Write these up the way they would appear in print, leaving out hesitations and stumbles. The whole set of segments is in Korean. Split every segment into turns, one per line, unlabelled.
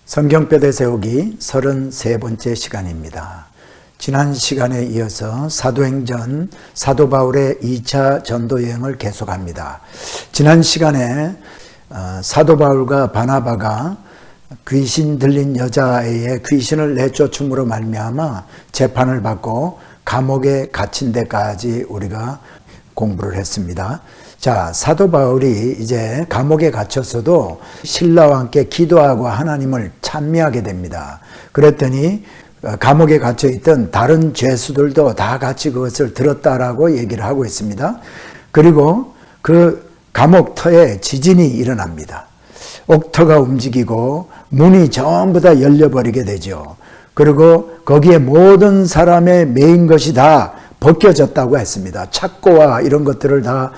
성경뼈대 세우기 33번째 시간입니다. 지난 시간에 이어서 사도행전 사도 바울의 2차 전도 여행을 계속합니다. 지난 시간에 사도 바울과 바나바가 귀신 들린 여자의 귀신을 내쫓음으로 말미암아 재판을 받고 감옥에 갇힌 데까지 우리가 공부를 했습니다. 자, 사도 바울이 이제 감옥에 갇혔어도 신라와 함께 기도하고 하나님을 찬미하게 됩니다. 그랬더니 감옥에 갇혀있던 다른 죄수들도 다 같이 그것을 들었다라고 얘기를 하고 있습니다. 그리고 그 감옥터에 지진이 일어납니다. 옥터가 움직이고 문이 전부 다 열려버리게 되죠. 그리고 거기에 모든 사람의 메인 것이 다 벗겨졌다고 했습니다. 착고와 이런 것들을 다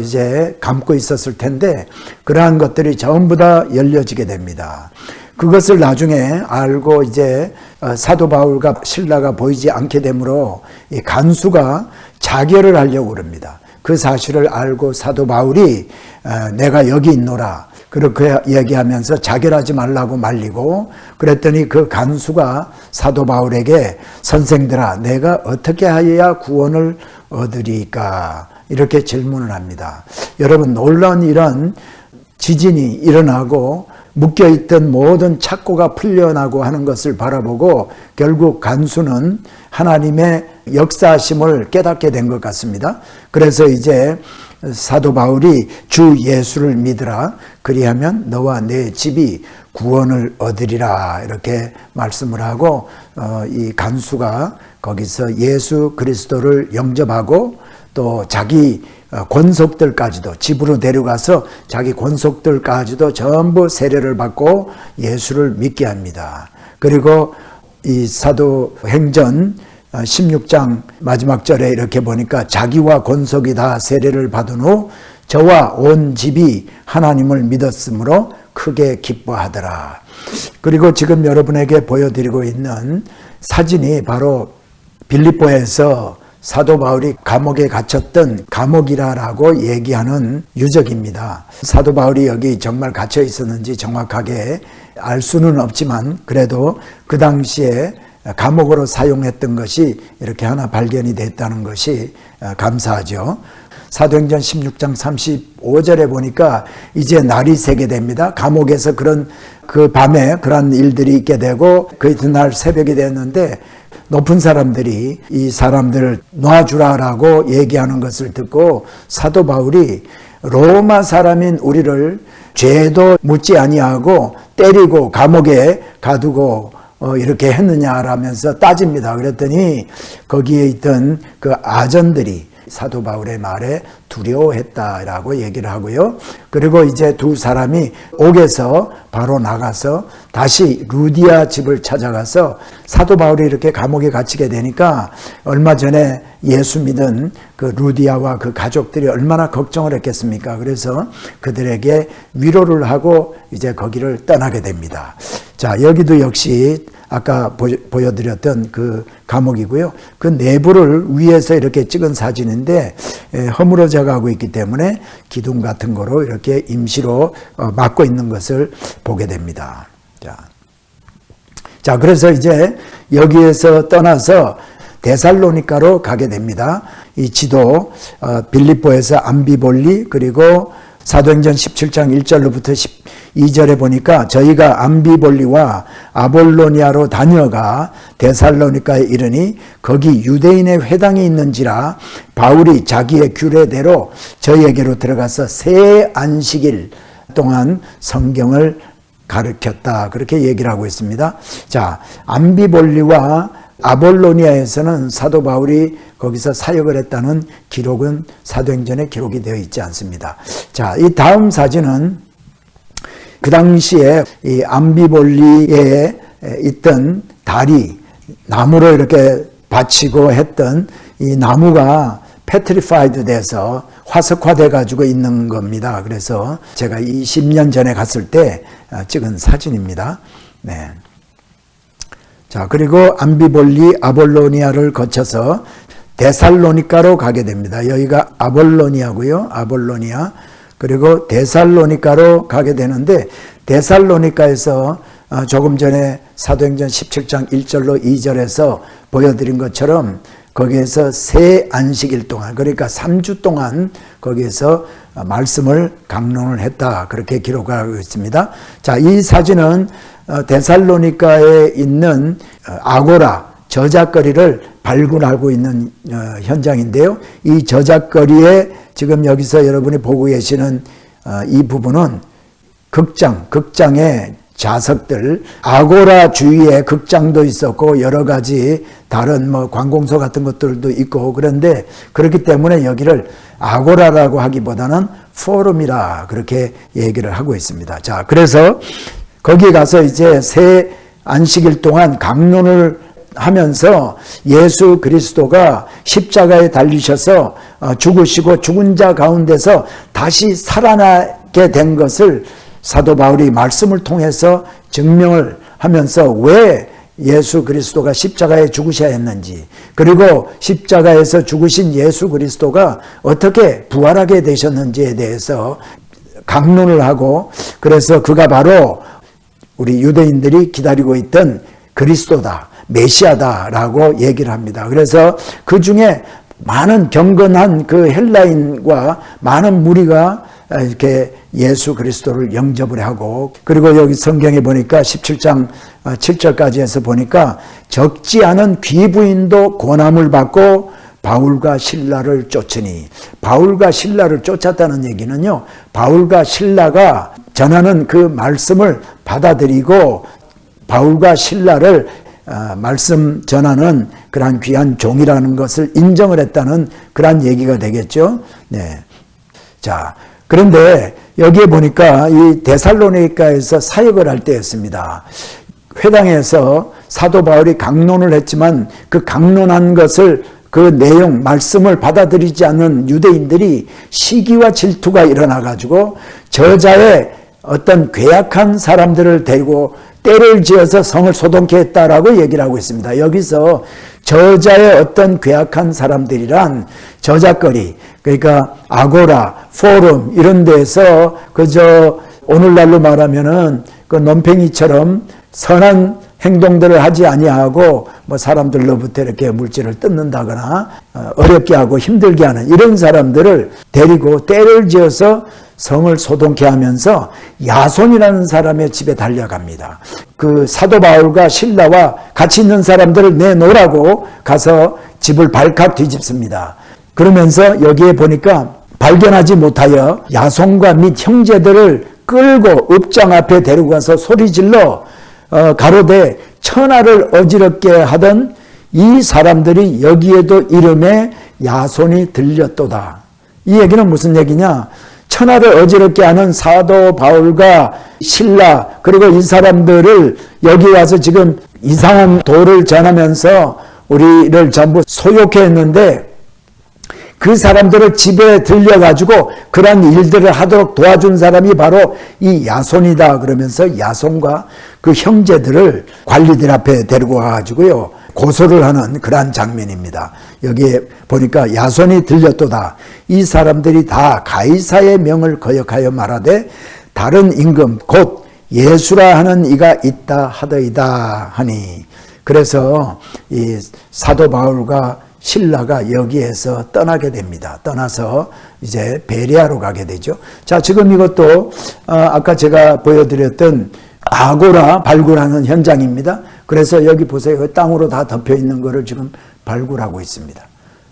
이제 감고 있었을 텐데 그러한 것들이 전부 다 열려지게 됩니다. 그것을 나중에 알고 이제 사도 바울과 신라가 보이지 않게 되므로 이 간수가 자결을 하려고 그럽니다. 그 사실을 알고 사도 바울이 내가 여기 있노라 그렇게 얘기하면서 자결하지 말라고 말리고, 그랬더니 그 간수가 사도 바울에게 선생들아 내가 어떻게 하여야 구원을 얻으리까 이렇게 질문을 합니다. 여러분, 놀라운 이런 지진이 일어나고 묶여있던 모든 착고가 풀려나고 하는 것을 바라보고 결국 간수는 하나님의 역사하심을 깨닫게 된 것 같습니다. 그래서 이제 사도 바울이 주 예수를 믿으라 그리하면 너와 내 집이 구원을 얻으리라 이렇게 말씀을 하고 이 간수가 거기서 예수 그리스도를 영접하고 또 자기 권속들까지도 집으로 데려가서 자기 권속들까지도 전부 세례를 받고 예수를 믿게 합니다. 그리고 이 사도행전 16장 마지막 절에 이렇게 보니까 자기와 권속이 다 세례를 받은 후 저와 온 집이 하나님을 믿었으므로 크게 기뻐하더라. 그리고 지금 여러분에게 보여드리고 있는 사진이 바로 빌립보에서 사도 바울이 감옥에 갇혔던 감옥이라고 얘기하는 유적입니다. 사도 바울이 여기 정말 갇혀 있었는지 정확하게 알 수는 없지만 그래도 그 당시에 감옥으로 사용했던 것이 이렇게 하나 발견이 됐다는 것이 감사하죠. 사도행전 16장 35절에 보니까 이제 날이 새게 됩니다. 감옥에서 그 밤에 그런 일들이 있게 되고 그 이튿날 새벽이 됐는데 높은 사람들이 이 사람들을 놔주라라고 얘기하는 것을 듣고 사도 바울이 로마 사람인 우리를 죄도 묻지 아니하고 때리고 감옥에 가두고 이렇게 했느냐라면서 따집니다. 그랬더니 거기에 있던 그 아전들이 사도 바울의 말에 두려워했다라고 얘기를 하고요. 그리고 이제 두 사람이 옥에서 바로 나가서 다시 루디아 집을 찾아가서 사도 바울이 이렇게 감옥에 갇히게 되니까 얼마 전에 예수 믿은 그 루디아와 그 가족들이 얼마나 걱정을 했겠습니까? 그래서 그들에게 위로를 하고 이제 거기를 떠나게 됩니다. 자, 여기도 역시 아까 보여드렸던 그 감옥이고요. 그 내부를 위에서 이렇게 찍은 사진인데 허물어져 가고 있기 때문에 기둥 같은 거로 이렇게 임시로 막고 있는 것을 보게 됩니다. 자, 그래서 이제 여기에서 떠나서 데살로니가로 가게 됩니다. 이 지도 빌립보에서 암비볼리 그리고 사도행전 17장 1절로부터 12절에 보니까 저희가 암비볼리와 아볼로니아로 다녀가 데살로니가에 이르니 거기 유대인의 회당이 있는지라 바울이 자기의 규례대로 저희에게로 들어가서 새 안식일 동안 성경을 가르쳤다 그렇게 얘기를 하고 있습니다. 자, 암비볼리와 아볼로니아에서는 사도 바울이 거기서 사역을 했다는 기록은 사도행전에 기록이 되어 있지 않습니다. 자, 이 다음 사진은 그 당시에 이 암비볼리에 있던 다리, 나무로 이렇게 받치고 했던 이 나무가 페트리파이드 돼서 화석화돼 가지고 있는 겁니다. 그래서 제가 20년 전에 갔을 때 찍은 사진입니다. 네. 자, 그리고 암비볼리 아볼로니아를 거쳐서 데살로니가로 가게 됩니다. 여기가 아볼로니아고요. 아볼로니아. 그리고 데살로니가로 가게 되는데 데살로니가에서 조금 전에 사도행전 17장 1절로 2절에서 보여드린 것처럼 거기에서 세 안식일 동안, 그러니까 3주 동안 거기에서 말씀을 강론을 했다, 그렇게 기록하고 있습니다. 자, 이 사진은 데살로니가에 있는 아고라 저작거리를 발굴하고 있는 현장인데요. 이 저작거리에 지금 여기서 여러분이 보고 계시는 이 부분은 극장의 좌석들, 아고라 주위에 극장도 있었고 여러 가지 다른 관공서 같은 것들도 있고, 그런데 그렇기 때문에 여기를 아고라라고 하기보다는 포럼이라 그렇게 얘기를 하고 있습니다. 자, 그래서 거기에 가서 이제 새 안식일 동안 강론을 하면서 예수 그리스도가 십자가에 달리셔서 죽으시고 죽은 자 가운데서 다시 살아나게 된 것을 사도 바울이 말씀을 통해서 증명을 하면서 왜 예수 그리스도가 십자가에 죽으셔야 했는지, 그리고 십자가에서 죽으신 예수 그리스도가 어떻게 부활하게 되셨는지에 대해서 강론을 하고, 그래서 그가 바로 우리 유대인들이 기다리고 있던 그리스도다, 메시아다라고 얘기를 합니다. 그래서 그 중에 많은 경건한 그 헬라인과 많은 무리가 이렇게 예수 그리스도를 영접을 하고, 그리고 여기 성경에 보니까 17장 7절까지 해서 보니까 적지 않은 귀부인도 고난을 받고 바울과 실라를 쫓으니, 바울과 실라를 쫓았다는 얘기는요, 바울과 실라가 전하는 그 말씀을 받아들이고 바울과 실라를 말씀 전하는 그러한 귀한 종이라는 것을 인정을 했다는 그러한 얘기가 되겠죠. 네. 자, 그런데 여기에 보니까 이 데살로니가에서 사역을 할 때였습니다. 회당에서 사도 바울이 강론을 했지만 그 강론한 것을, 그 내용, 말씀을 받아들이지 않는 유대인들이 시기와 질투가 일어나가지고 저자의 어떤 괴악한 사람들을 데리고 때를 지어서 성을 소동케 했다라고 얘기를 하고 있습니다. 여기서 저자의 어떤 괴악한 사람들이란 저작거리, 그러니까 아고라, 포럼 이런 데서 그저 오늘날로 말하면은 그 논팽이처럼 선한 행동들을 하지 아니하고 사람들로부터 이렇게 물질을 뜯는다거나 어렵게 하고 힘들게 하는 이런 사람들을 데리고 때를 지어서 성을 소동케 하면서 야손이라는 사람의 집에 달려갑니다. 그 사도 바울과 실라와 같이 있는 사람들을 내놓으라고 가서 집을 발칵 뒤집습니다. 그러면서 여기에 보니까 발견하지 못하여 야손과 및 형제들을 끌고 읍장 앞에 데리고 가서 소리질러 가로되 천하를 어지럽게 하던 이 사람들이 여기에도 이름에 야손이 들렸도다. 이 얘기는 무슨 얘기냐? 천하를 어지럽게 하는 사도 바울과 실라, 그리고 이 사람들을 여기 와서 지금 이상한 도를 전하면서 우리를 전부 소욕해 했는데, 그 사람들을 집에 들려가지고 그런 일들을 하도록 도와준 사람이 바로 이 야손이다. 그러면서 야손과 그 형제들을 관리들 앞에 데리고 와가지고요, 고소를 하는 그러한 장면입니다. 여기에 보니까 야손이 들렸도다. 이 사람들이 다 가이사의 명을 거역하여 말하되 다른 임금 곧 예수라 하는 이가 있다 하더이다 하니, 그래서 이 사도 바울과 실라가 여기에서 떠나게 됩니다. 떠나서 이제 베레아로 가게 되죠. 자, 지금 이것도 아까 제가 보여드렸던 아고라 발굴하는 현장입니다. 그래서 여기 보세요. 땅으로 다 덮여 있는 거를 지금 발굴하고 있습니다.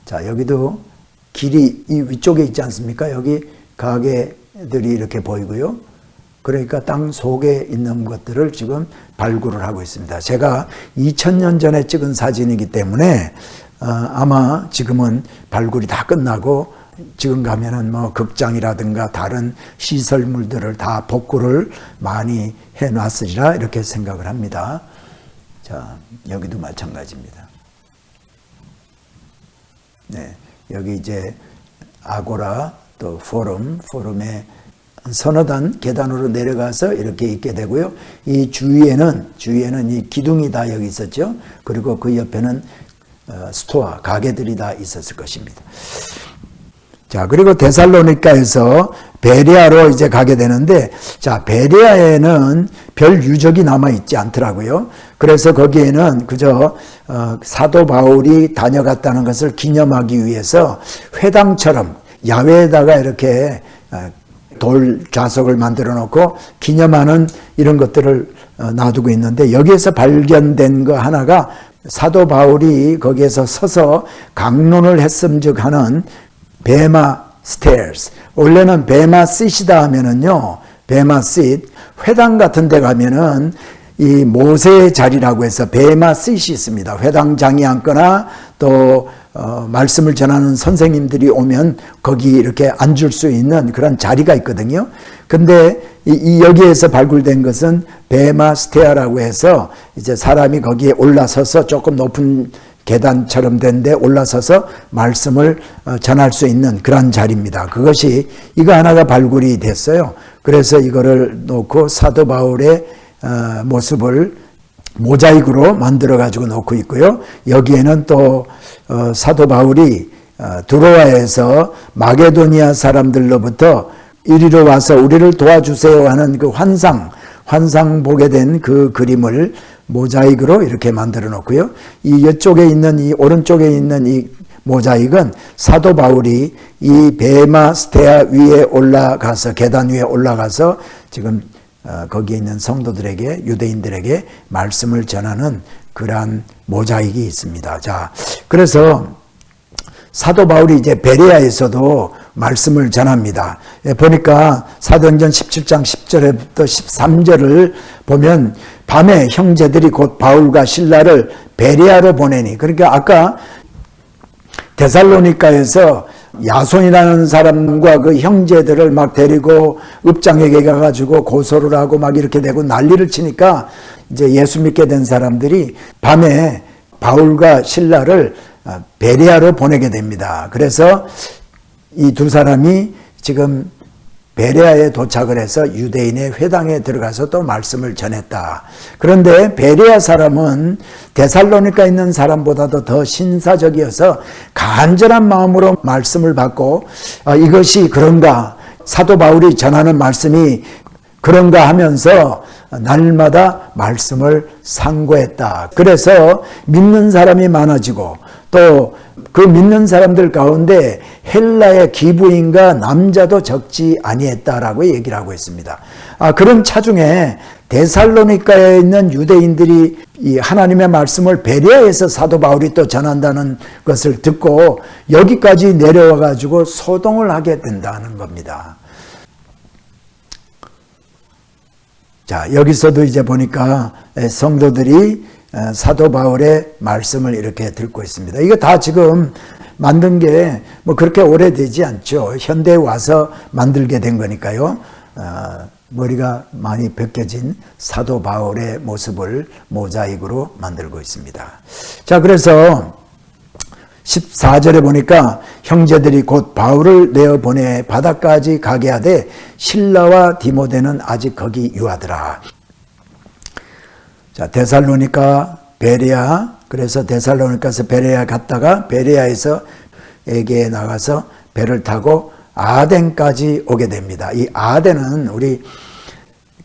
자, 여기도 길이 이 위쪽에 있지 않습니까? 여기 가게들이 이렇게 보이고요. 그러니까 땅 속에 있는 것들을 지금 발굴을 하고 있습니다. 제가 2000년 전에 찍은 사진이기 때문에 아마 지금은 발굴이 다 끝나고 지금 가면은 극장이라든가 다른 시설물들을 다 복구를 많이 해놨으리라 이렇게 생각을 합니다. 자, 여기도 마찬가지입니다. 네, 여기 이제 아고라 또 포럼에 서너 단 계단으로 내려가서 이렇게 있게 되고요. 이 주위에는 이 기둥이 다 여기 있었죠. 그리고 그 옆에는 스토어, 가게들이 다 있었을 것입니다. 자, 그리고 데살로니가에서 베레아로 이제 가게 되는데, 자, 베레아에는 별 유적이 남아있지 않더라고요. 그래서 거기에는 그저 사도 바울이 다녀갔다는 것을 기념하기 위해서 회당처럼 야외에다가 이렇게 돌 좌석을 만들어 놓고 기념하는 이런 것들을 놔두고 있는데, 여기에서 발견된 거 하나가 사도 바울이 거기에서 서서 강론을 했음즉 하는 베마 스테어스. 원래는 베마 시시다 하면은요, 베마 시 회당 같은 데 가면은 이 모세의 자리라고 해서 베마 시시 있습니다. 회당장이 앉거나 또 말씀을 전하는 선생님들이 오면 거기 이렇게 앉을 수 있는 그런 자리가 있거든요. 근데 여기에서 발굴된 것은 베마 스테아라고 해서 이제 사람이 거기에 올라서서 조금 높은 계단처럼 된 데 올라서서 말씀을 전할 수 있는 그런 자리입니다. 그것이 이거 하나가 발굴이 됐어요. 그래서 이거를 놓고 사도 바울의 모습을 모자이크로 만들어 가지고 놓고 있고요. 여기에는 또 사도 바울이 드로아에서 마게도니아 사람들로부터 이리로 와서 우리를 도와주세요 하는 그 환상 보게 된 그 그림을 모자이크로 이렇게 만들어 놓고요. 이 이쪽에 있는 이 오른쪽에 있는 이 모자이크는 사도 바울이 이 베마 스테아 위에 올라가서 계단 위에 올라가서 지금 거기에 있는 성도들에게 유대인들에게 말씀을 전하는 그러한 모자이크가 있습니다. 자, 그래서 사도 바울이 이제 베레아에서도 말씀을 전합니다. 보니까 사도행전 17장 10절부터 13절을 보면 밤에 형제들이 곧 바울과 실라를 베레아로 보내니, 그러니까 아까 데살로니가에서 야손이라는 사람과 그 형제들을 막 데리고 읍장에게 가가지고 고소를 하고 막 이렇게 되고 난리를 치니까 이제 예수 믿게 된 사람들이 밤에 바울과 실라를 베레아로 보내게 됩니다. 그래서 이 두 사람이 지금 베레아에 도착을 해서 유대인의 회당에 들어가서 또 말씀을 전했다. 그런데 베레아 사람은 데살로니가 있는 사람보다도 더 신사적이어서 간절한 마음으로 말씀을 받고 이것이 그런가, 사도 바울이 전하는 말씀이 그런가 하면서 날마다 말씀을 상고했다. 그래서 믿는 사람이 많아지고 또 그 믿는 사람들 가운데 헬라의 기부인과 남자도 적지 아니했다라고 얘기를 하고 있습니다. 그런 차중에 데살로니가에 있는 유대인들이 이 하나님의 말씀을 베레아에서 사도 바울이 또 전한다는 것을 듣고 여기까지 내려와 가지고 소동을 하게 된다는 겁니다. 자, 여기서도 이제 보니까 성도들이 사도 바울의 말씀을 이렇게 듣고 있습니다. 이거 다 지금 만든 게 뭐 그렇게 오래되지 않죠. 현대에 와서 만들게 된 거니까요. 머리가 많이 벗겨진 사도 바울의 모습을 모자이크로 만들고 있습니다. 자, 그래서 14절에 보니까 형제들이 곧 바울을 내어보내 바다까지 가게 하되 실라와 디모데는 아직 거기 유하더라. 자, 데살로니가 베레아, 그래서 데살로니가에서 베레아 갔다가 베레아에서 에게에 나가서 배를 타고 아덴까지 오게 됩니다. 이 아덴은 우리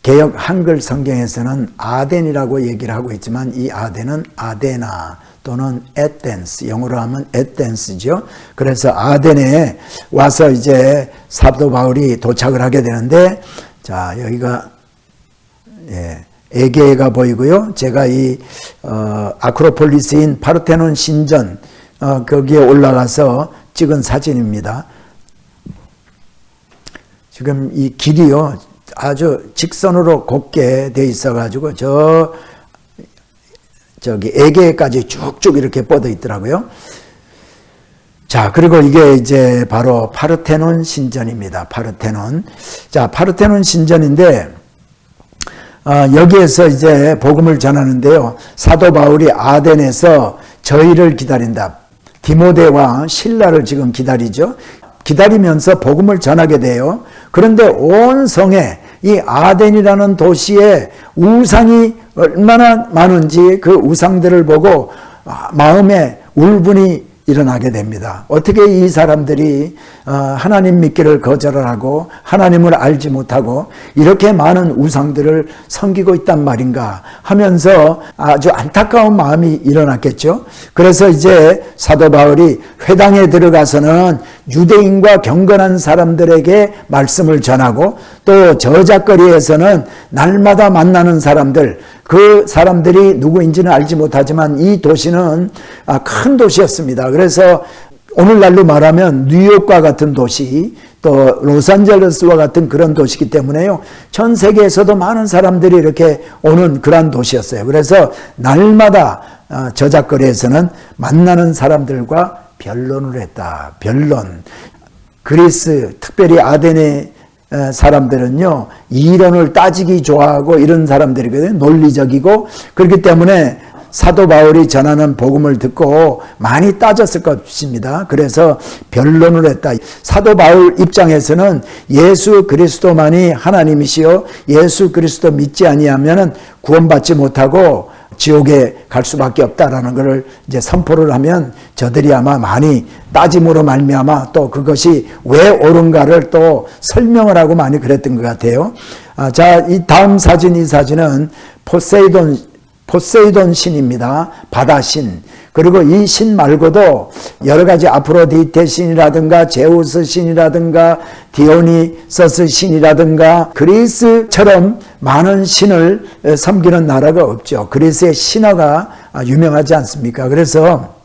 개역 한글 성경에서는 아덴이라고 얘기를 하고 있지만 이 아덴은 아데나 또는 에덴스, 영어로 하면 에덴스죠. 그래서 아덴에 와서 이제 사도 바울이 도착을 하게 되는데, 자, 여기가 에게가 보이고요. 제가 이 아크로폴리스인 파르테논 신전 거기에 올라가서 찍은 사진입니다. 지금 이 길이요 아주 직선으로 곱게 돼 있어 가지고 저기 에게까지 쭉쭉 이렇게 뻗어 있더라고요. 자, 그리고 이게 이제 바로 파르테논 신전입니다. 파르테논. 자, 파르테논 신전인데 여기에서 이제 복음을 전하는데요. 사도 바울이 아덴에서 저희를 기다린다. 디모데와 실라를 지금 기다리죠. 기다리면서 복음을 전하게 돼요. 그런데 온 성에 이 아덴이라는 도시에 우상이 얼마나 많은지 그 우상들을 보고 마음에 울분이 일어나게 됩니다. 어떻게 이 사람들이 하나님 믿기를 거절을 하고 하나님을 알지 못하고 이렇게 많은 우상들을 섬기고 있단 말인가 하면서 아주 안타까운 마음이 일어났겠죠. 그래서 이제 사도 바울이 회당에 들어가서는 유대인과 경건한 사람들에게 말씀을 전하고 또 저잣거리에서는 날마다 만나는 사람들, 그 사람들이 누구인지는 알지 못하지만 이 도시는 큰 도시였습니다. 그래서 오늘날로 말하면 뉴욕과 같은 도시, 또 로스앤젤레스와 같은 그런 도시이기 때문에요. 전 세계에서도 많은 사람들이 이렇게 오는 그런 도시였어요. 그래서 날마다 저잣거리에서는 만나는 사람들과 변론을 했다. 변론. 그리스, 특별히 아테네 사람들은요, 이론을 따지기 좋아하고 이런 사람들이거든요. 논리적이고. 그렇기 때문에 사도 바울이 전하는 복음을 듣고 많이 따졌을 것입니다. 그래서 변론을 했다. 사도 바울 입장에서는 예수 그리스도만이 하나님이시요 예수 그리스도 믿지 아니하면은 구원받지 못하고 지옥에 갈 수밖에 없다라는 것을 이제 선포를 하면 저들이 아마 많이 따짐으로 말미암아 또 그것이 왜 옳은가를 또 설명을 하고 많이 그랬던 것 같아요. 자, 이 다음 사진, 이 사진은 포세이돈 신입니다. 바다신. 그리고 이 신 말고도 여러 가지 아프로디테 신이라든가 제우스 신이라든가 디오니서스 신이라든가 그리스처럼 많은 신을 섬기는 나라가 없죠. 그리스의 신화가 유명하지 않습니까? 그래서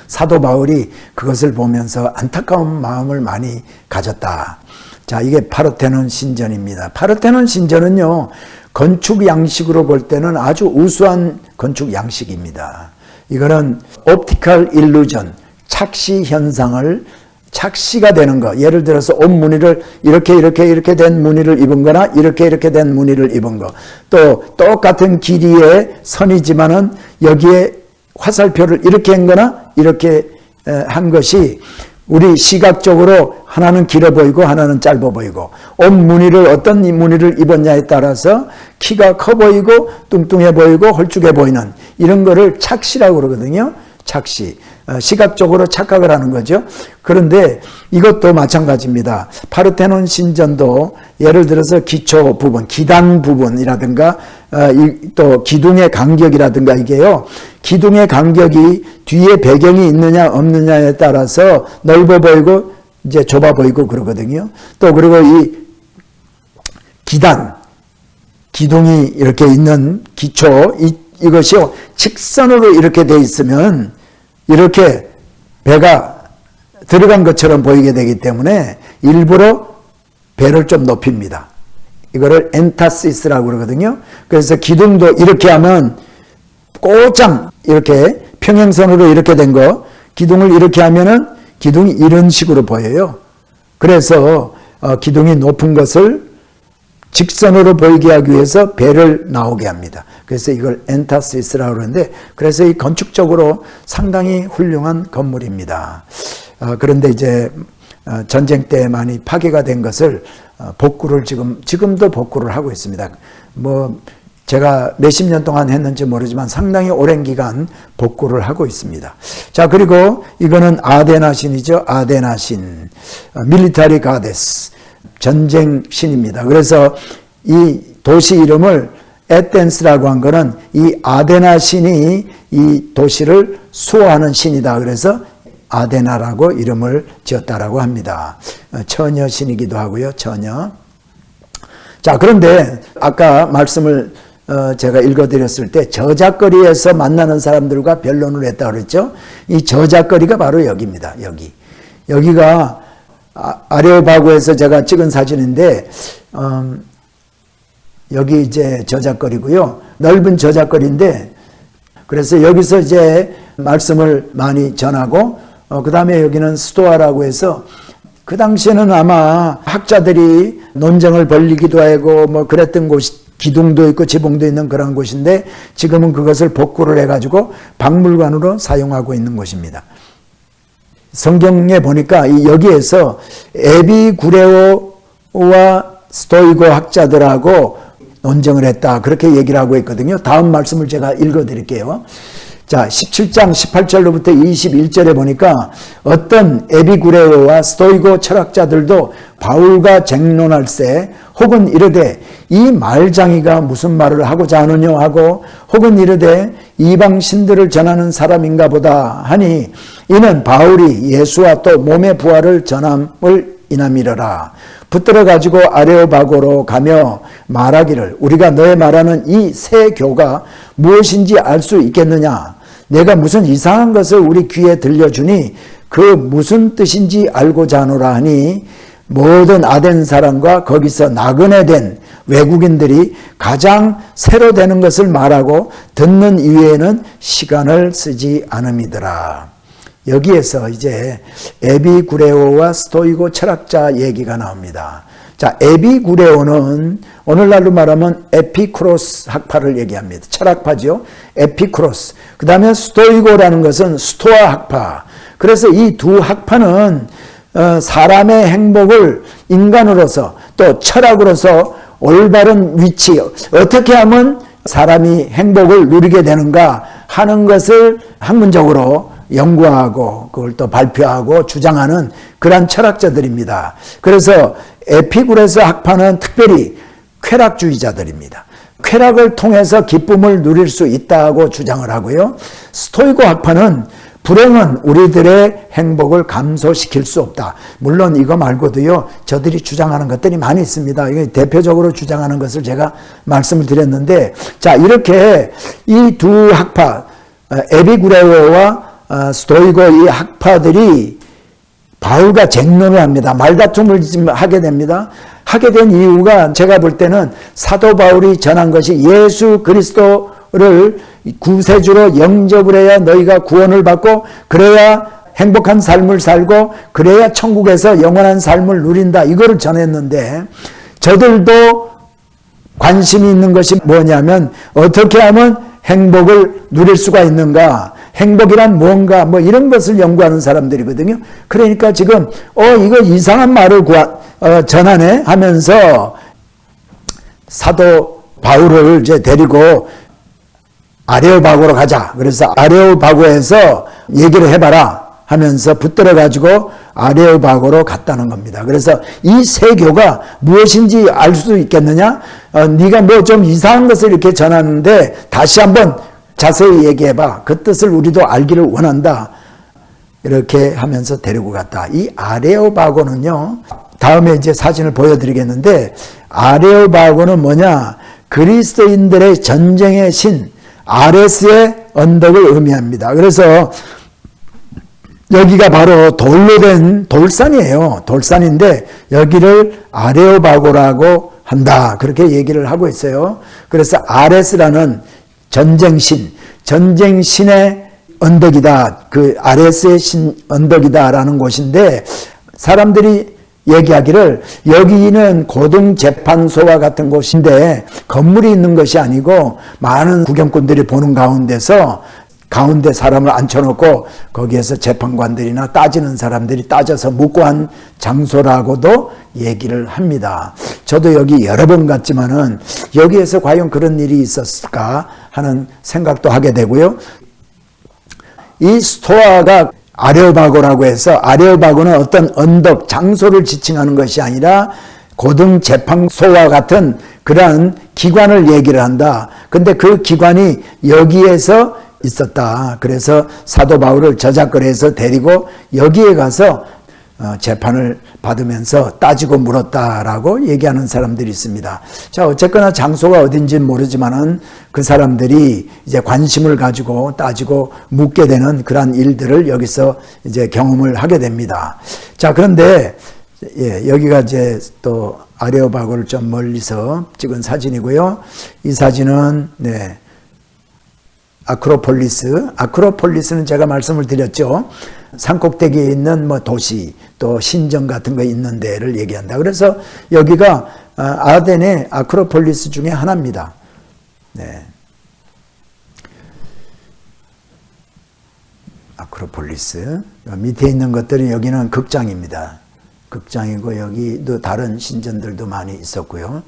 사도 바울이 그것을 보면서 안타까운 마음을 많이 가졌다. 자, 이게 파르테논 신전입니다. 파르테논 신전은요, 건축 양식으로 볼 때는 아주 우수한 건축 양식입니다. 이거는 옵티컬 일루전, 착시 현상을 착시가 되는 거. 예를 들어서 옷 무늬를 이렇게 된 무늬를 입은 거나 이렇게 된 무늬를 입은 거. 또 똑같은 길이의 선이지만은 여기에 화살표를 이렇게 한 거나 이렇게 한 것이 우리 시각적으로 하나는 길어 보이고 하나는 짧아 보이고 옷 무늬를 어떤 무늬를 입었냐에 따라서 키가 커 보이고 뚱뚱해 보이고 홀쭉해 보이는 이런 거를 착시라고 그러거든요. 착시. 시각적으로 착각을 하는 거죠. 그런데 이것도 마찬가지입니다. 파르테논 신전도 예를 들어서 기초 부분, 기단 부분이라든가 또 기둥의 간격이라든가 이게요. 기둥의 간격이 뒤에 배경이 있느냐 없느냐에 따라서 넓어 보이고 이제 좁아 보이고 그러거든요. 또 그리고 이 기둥이 이렇게 있는 기초 이것이 직선으로 이렇게 돼 있으면 이렇게 배가 들어간 것처럼 보이게 되기 때문에 일부러 배를 좀 높입니다. 이거를 엔타시스라고 그러거든요. 그래서 기둥도 이렇게 하면 꼬장 이렇게 평행선으로 이렇게 된 거, 기둥을 이렇게 하면은 기둥이 이런 식으로 보여요. 그래서 기둥이 높은 것을 직선으로 보이게 하기 위해서 배를 나오게 합니다. 그래서 이걸 엔타시스라고 그러는데, 그래서 이 건축적으로 상당히 훌륭한 건물입니다. 그런데 이제 전쟁 때 많이 파괴가 된 것을 복구를 지금도 복구를 하고 있습니다. 뭐 제가 몇십 년 동안 했는지 모르지만 상당히 오랜 기간 복구를 하고 있습니다. 자, 그리고 이거는 아데나 신이죠. 아데나 신, 밀리타리 가데스, 전쟁 신입니다. 그래서 이 도시 이름을 에덴스라고 한 거는 이 아데나 신이 이 도시를 수호하는 신이다. 그래서 아데나라고 이름을 지었다라고 합니다. 처녀 신이기도 하고요. 처녀. 자, 그런데 아까 말씀을 제가 읽어드렸을 때 저잣거리에서 만나는 사람들과 변론을 했다고 그랬죠. 이 저잣거리가 바로 여기입니다. 여기가 아레오파고에서 제가 찍은 사진인데 여기 이제 저잣거리고요. 넓은 저잣거리인데, 그래서 여기서 이제 말씀을 많이 전하고 그 다음에 여기는 스토아라고 해서 그 당시에는 아마 학자들이 논쟁을 벌이기도 하고 뭐 그랬던 곳이 기둥도 있고 지붕도 있는 그런 곳인데 지금은 그것을 복구를 해가지고 박물관으로 사용하고 있는 곳입니다. 성경에 보니까 여기에서 에비구레오와 스토이고 학자들하고 논쟁을 했다. 그렇게 얘기를 하고 있거든요. 다음 말씀을 제가 읽어드릴게요. 자, 17장 18절로부터 21절에 보니까 어떤 에비구레오와 스토이고 철학자들도 바울과 쟁론할세 혹은 이르되 이 말장이가 무슨 말을 하고자 하느냐 하고 혹은 이르되 이방 신들을 전하는 사람인가 보다 하니 이는 바울이 예수와 또 몸의 부활을 전함을 인함이러라. 붙들어 가지고 아레오바고로 가며 말하기를 우리가 너의 말하는 이 새 교가 무엇인지 알 수 있겠느냐. 내가 무슨 이상한 것을 우리 귀에 들려주니 그 무슨 뜻인지 알고자 하노라 하니 모든 아덴 사람과 거기서 나그네 된 외국인들이 가장 새로 되는 것을 말하고 듣는 이외에는 시간을 쓰지 않음이더라. 여기에서 이제 에비구레오와 스토이고 철학자 얘기가 나옵니다. 자, 에비구레오는 오늘날로 말하면 에피쿠로스 학파를 얘기합니다. 철학파죠. 에피쿠로스. 그 다음에 스토이고라는 것은 스토아 학파. 그래서 이 두 학파는 사람의 행복을 인간으로서 또 철학으로서 올바른 위치, 어떻게 하면 사람이 행복을 누리게 되는가 하는 것을 학문적으로 연구하고 그걸 또 발표하고 주장하는 그러한 철학자들입니다. 그래서 에피쿠레스 학파는 특별히 쾌락주의자들입니다. 쾌락을 통해서 기쁨을 누릴 수 있다고 주장을 하고요. 스토이고 학파는 불행은 우리들의 행복을 감소시킬 수 없다. 물론 이거 말고도요, 저들이 주장하는 것들이 많이 있습니다. 이게 대표적으로 주장하는 것을 제가 말씀을 드렸는데, 자, 이렇게 이 두 학파, 에비구레오와 스토이고 이 학파들이 바울과 쟁론을 합니다. 말다툼을 하게 됩니다. 하게 된 이유가 제가 볼 때는 사도 바울이 전한 것이 예수 그리스도를 구세주로 영접을 해야 너희가 구원을 받고 그래야 행복한 삶을 살고 그래야 천국에서 영원한 삶을 누린다. 이거를 전했는데 저들도 관심이 있는 것이 뭐냐면 어떻게 하면 행복을 누릴 수가 있는가, 행복이란 뭔가 뭐 이런 것을 연구하는 사람들이거든요. 그러니까 지금 이거 이상한 말을 전하네 하면서 사도 바울을 이제 데리고 아레오바고로 가자. 그래서 아레오바고에서 얘기를 해봐라 하면서 붙들어 가지고 아레오바고로 갔다는 겁니다. 그래서 이 세 교가 무엇인지 알 수 있겠느냐? 네가 뭐 좀 이상한 것을 이렇게 전하는데 다시 한번 자세히 얘기해봐. 그 뜻을 우리도 알기를 원한다. 이렇게 하면서 데리고 갔다. 이 아레오바고는요, 다음에 이제 사진을 보여드리겠는데, 아레오바고는 뭐냐? 그리스도인들의 전쟁의 신, 아레스의 언덕을 의미합니다. 그래서 여기가 바로 돌로 된 돌산이에요. 돌산인데 여기를 아레오바고라고 한다. 그렇게 얘기를 하고 있어요. 그래서 아레스라는 전쟁신, 전쟁신의 언덕이다. 그 아레스의 신 언덕이다라는 곳인데 사람들이 얘기하기를 여기는 고등재판소와 같은 곳인데 건물이 있는 것이 아니고 많은 구경꾼들이 보는 가운데서 가운데 사람을 앉혀놓고 거기에서 재판관들이나 따지는 사람들이 따져서 묵고 한 장소라고도 얘기를 합니다. 저도 여기 여러 번 갔지만은 여기에서 과연 그런 일이 있었을까 하는 생각도 하게 되고요. 이 스토아가 아레오바고라고 해서 아레오바고는 어떤 언덕, 장소를 지칭하는 것이 아니라 고등재판소와 같은 그러한 기관을 얘기를 한다. 근데 그 기관이 여기에서 있었다. 그래서 사도 바울을 저작거리에서 데리고 여기에 가서 재판을 받으면서 따지고 물었다라고 얘기하는 사람들이 있습니다. 자, 어쨌거나 장소가 어딘지는 모르지만은 그 사람들이 이제 관심을 가지고 따지고 묻게 되는 그러한 일들을 여기서 이제 경험을 하게 됩니다. 자, 그런데 여기가 이제 또 아레오바고를 좀 멀리서 찍은 사진이고요. 이 사진은 아크로폴리스는 제가 말씀을 드렸죠. 산꼭대기에 있는 뭐 도시 또 신전 같은 거 있는 데를 얘기한다. 그래서 여기가 아덴의 아크로폴리스 중에 하나입니다. 아크로폴리스 밑에 있는 것들은 여기는 극장입니다. 극장이고 여기도 다른 신전들도 많이 있었고요.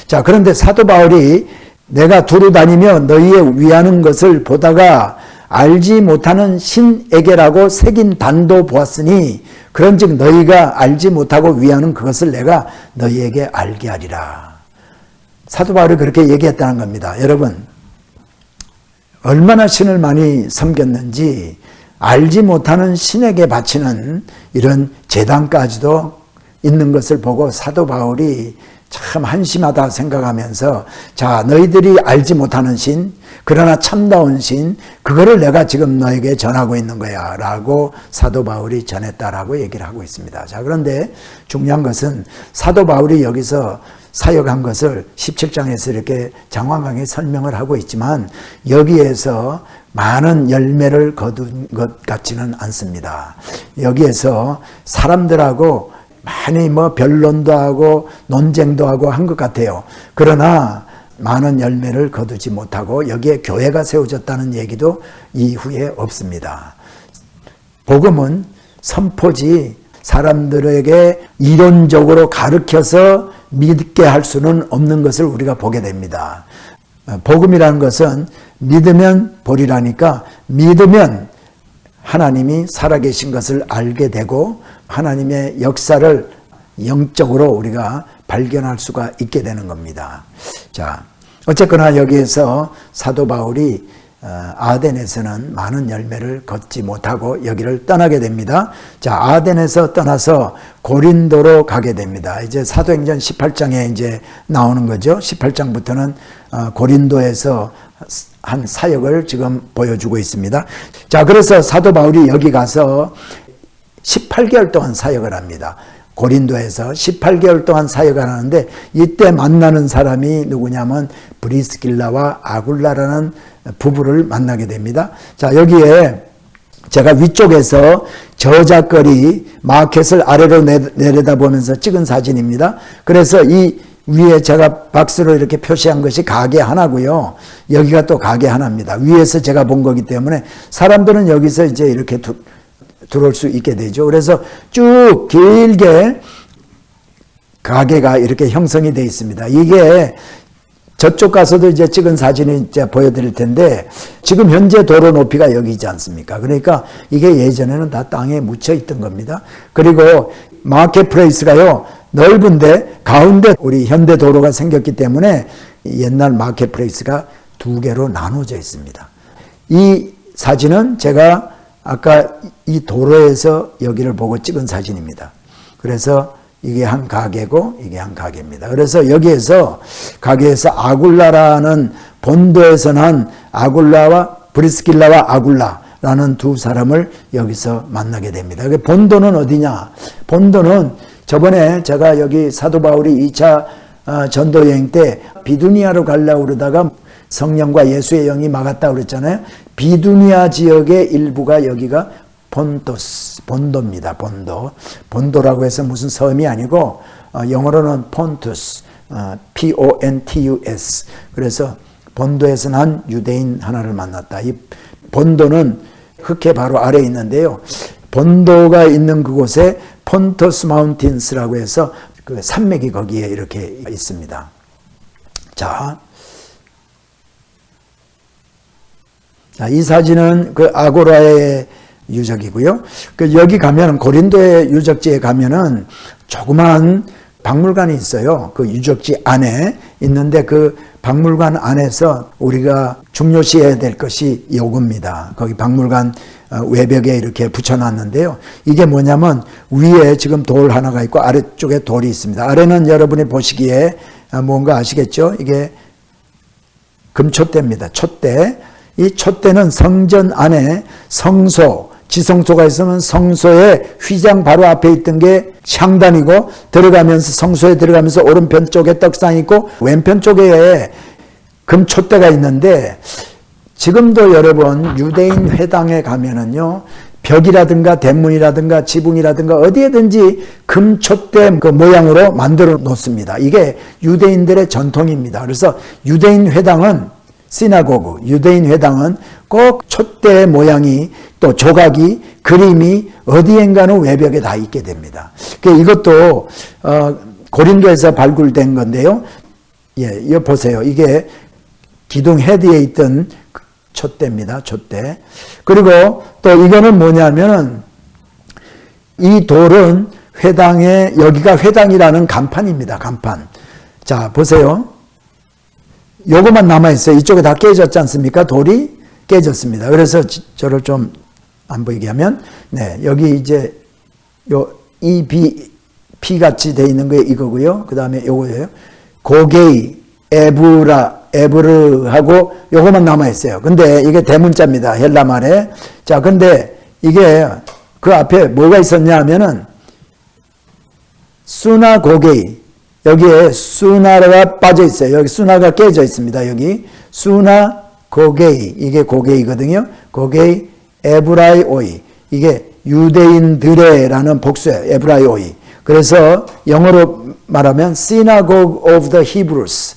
자, 그런데 사도 바울이 내가 두루 다니며 너희의 위하는 것을 보다가 알지 못하는 신에게라고 새긴 단도 보았으니 그런즉 너희가 알지 못하고 위하는 그것을 내가 너희에게 알게 하리라. 사도 바울이 그렇게 얘기했다는 겁니다. 여러분, 얼마나 신을 많이 섬겼는지 알지 못하는 신에게 바치는 이런 제단까지도 있는 것을 보고 사도 바울이 참 한심하다 생각하면서, 자, 너희들이 알지 못하는 신, 그러나 참다운 신, 그거를 내가 지금 너에게 전하고 있는 거야 라고 사도 바울이 전했다라고 얘기를 하고 있습니다. 자, 그런데 중요한 것은 사도 바울이 여기서 사역한 것을 17장에서 이렇게 장황하게 설명을 하고 있지만 여기에서 많은 열매를 거둔 것 같지는 않습니다. 여기에서 사람들하고 많이 변론도 하고 논쟁도 하고 한 것 같아요. 그러나 많은 열매를 거두지 못하고 여기에 교회가 세워졌다는 얘기도 이후에 없습니다. 복음은 선포지 사람들에게 이론적으로 가르쳐서 믿게 할 수는 없는 것을 우리가 보게 됩니다. 복음이라는 것은 믿으면 보리라니까 믿으면 하나님이 살아계신 것을 알게 되고 하나님의 역사를 영적으로 우리가 발견할 수가 있게 되는 겁니다. 자, 어쨌거나 여기에서 사도 바울이 아덴에서는 많은 열매를 걷지 못하고 여기를 떠나게 됩니다. 자, 아덴에서 떠나서 고린도로 가게 됩니다. 이제 사도행전 18장에 이제 나오는 거죠. 18장부터는 고린도에서 한 사역을 지금 보여주고 있습니다. 자, 그래서 사도 바울이 여기 가서 18개월 동안 사역을 합니다. 고린도에서 18개월 동안 사역을 하는데 이때 만나는 사람이 누구냐면 브리스길라와 아굴라라는 부부를 만나게 됩니다. 자, 여기에 제가 위쪽에서 저작거리 마켓을 아래로 내려다보면서 찍은 사진입니다. 그래서 이 위에 제가 박스로 이렇게 표시한 것이 가게 하나고요. 여기가 또 가게 하나입니다. 위에서 제가 본 거기 때문에 사람들은 여기서 이제 이렇게 들어올 수 있게 되죠. 그래서 쭉 길게 가게가 이렇게 형성이 되어 있습니다. 이게 저쪽 가서도 이제 찍은 사진을 이제 보여드릴 텐데 지금 현재 도로 높이가 여기지 않습니까? 그러니까 이게 예전에는 다 땅에 묻혀 있던 겁니다. 그리고 마켓플레이스가요 넓은데 가운데 우리 현대 도로가 생겼기 때문에 옛날 마켓플레이스가 두 개로 나눠져 있습니다. 이 사진은 제가 아까 이 도로에서 여기를 보고 찍은 사진입니다. 그래서 이게 한 가게고 이게 한 가게입니다. 그래서 여기에서 가게에서 아굴라라는 본도에서 난 아굴라와 브리스길라와 아굴라라는 두 사람을 여기서 만나게 됩니다. 본도는 어디냐? 본도는 저번에 제가 여기 사도 바울이 2차 전도 여행 때 비두니아로 가려고 그러다가 성령과 예수의 영이 막았다고 그랬잖아요. 비두니아 지역의 일부가 여기가 본도입니다. 본도라고 해서 무슨 섬이 아니고 영어로는 폰투스, P-O-N-T-U-S. 그래서 본도에서 난 유대인 하나를 만났다. 이 본도는 흑해 바로 아래에 있는데요. 본도가 있는 그곳에 폰투스 마운틴스라고 해서 그 산맥이 거기에 이렇게 있습니다. 자, 이 사진은 그 아고라의 유적이고요. 그 여기 가면 고린도의 유적지에 가면은 조그만 박물관이 있어요. 그 유적지 안에 있는데 그 박물관 안에서 우리가 중요시해야 될 것이 요겁니다. 거기 박물관 외벽에 이렇게 붙여놨는데요. 이게 뭐냐면 위에 지금 돌 하나가 있고 아래쪽에 돌이 있습니다. 아래는 여러분이 보시기에 뭔가 아시겠죠? 이게 금촛대입니다. 촛대. 이 촛대는 성전 안에 성소, 지성소가 있으면 성소의 휘장 바로 앞에 있던 게 향단이고 들어가면서 성소에 들어가면서 오른편 쪽에 떡상이 있고 왼편 쪽에 금촛대가 있는데 지금도 여러분 유대인 회당에 가면은요 벽이라든가 대문이라든가 지붕이라든가 어디에든지 금촛대 그 모양으로 만들어 놓습니다. 이게 유대인들의 전통입니다. 그래서 유대인 회당은 시나고그, 유대인 회당은 꼭 촛대 모양이 또 조각이 그림이 어디엔가는 외벽에 다 있게 됩니다. 이것도 고린도에서 발굴된 건데요. 예, 이거 보세요. 이게 기둥 헤드에 있던 촛대입니다. 촛대. 그리고 또 이거는 뭐냐면은 이 돌은 회당에, 여기가 회당이라는 간판입니다. 간판. 자, 보세요. 요것만 남아있어요. 이쪽에 다 깨졌지 않습니까? 돌이 깨졌습니다. 그래서 저를 좀 안 보이게 하면, 네, 여기 이제 이 비 같이 돼 있는 게 이거고요. 그 다음에 요거예요. 고게이, 에브르하고 요것만 남아있어요. 근데 이게 대문자입니다. 헬라 말에. 자, 근데 이게 그 앞에 뭐가 있었냐 하면은 수나 고게이. 여기에 수나가 빠져 있어요. 여기 수나가 깨져 있습니다. 여기 수나 고게이. 이게 고게이거든요. 고게이 에브라이오이. 이게 유대인들의라는 복수예요. 에브라이오이. 그래서 영어로 말하면 Synagogue of the Hebrews.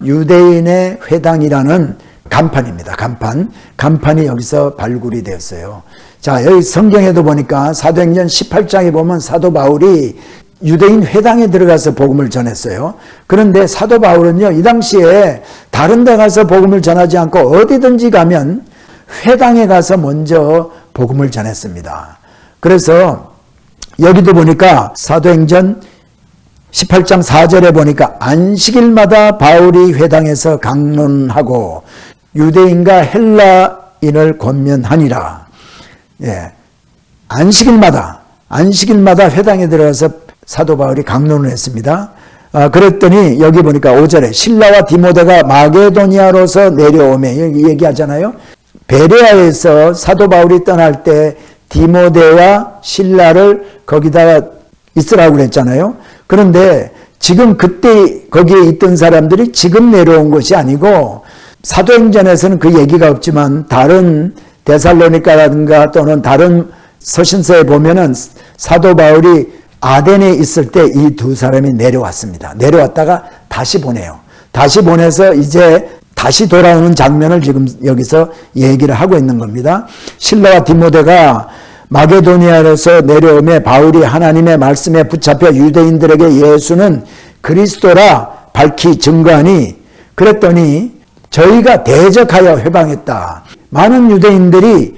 유대인의 회당이라는 간판입니다. 간판. 간판이 여기서 발굴이 되었어요. 자, 여기 성경에도 보니까 사도행전 18장에 보면 사도 바울이 유대인 회당에 들어가서 복음을 전했어요. 그런데 사도 바울은요, 이 당시에 다른 데 가서 복음을 전하지 않고 어디든지 가면 회당에 가서 먼저 복음을 전했습니다. 그래서 여기도 보니까 사도행전 18장 4절에 보니까 안식일마다 바울이 회당에서 강론하고 유대인과 헬라인을 권면하니라. 예. 안식일마다 회당에 들어가서 사도 바울이 강론을 했습니다. 그랬더니 여기 보니까 5절에 신라와 디모데가 마게도니아로서 내려오매, 여기 얘기하잖아요. 베레아에서 사도 바울이 떠날 때 디모데와 신라를 거기다가 있으라고 그랬잖아요. 그런데 지금 그때 거기에 있던 사람들이 지금 내려온 것이 아니고 사도행전에서는 그 얘기가 없지만 다른 데살로니가라든가 또는 다른 서신서에 보면은 사도 바울이 아덴에 있을 때 이 두 사람이 내려왔습니다. 내려왔다가 다시 보내요. 다시 보내서 이제 다시 돌아오는 장면을 지금 여기서 얘기를 하고 있는 겁니다. 실라와 디모데가 마게도니아로서 내려오매 바울이 하나님의 말씀에 붙잡혀 유대인들에게 예수는 그리스도라 밝히 증거하니, 그랬더니 저희가 대적하여 회방했다. 많은 유대인들이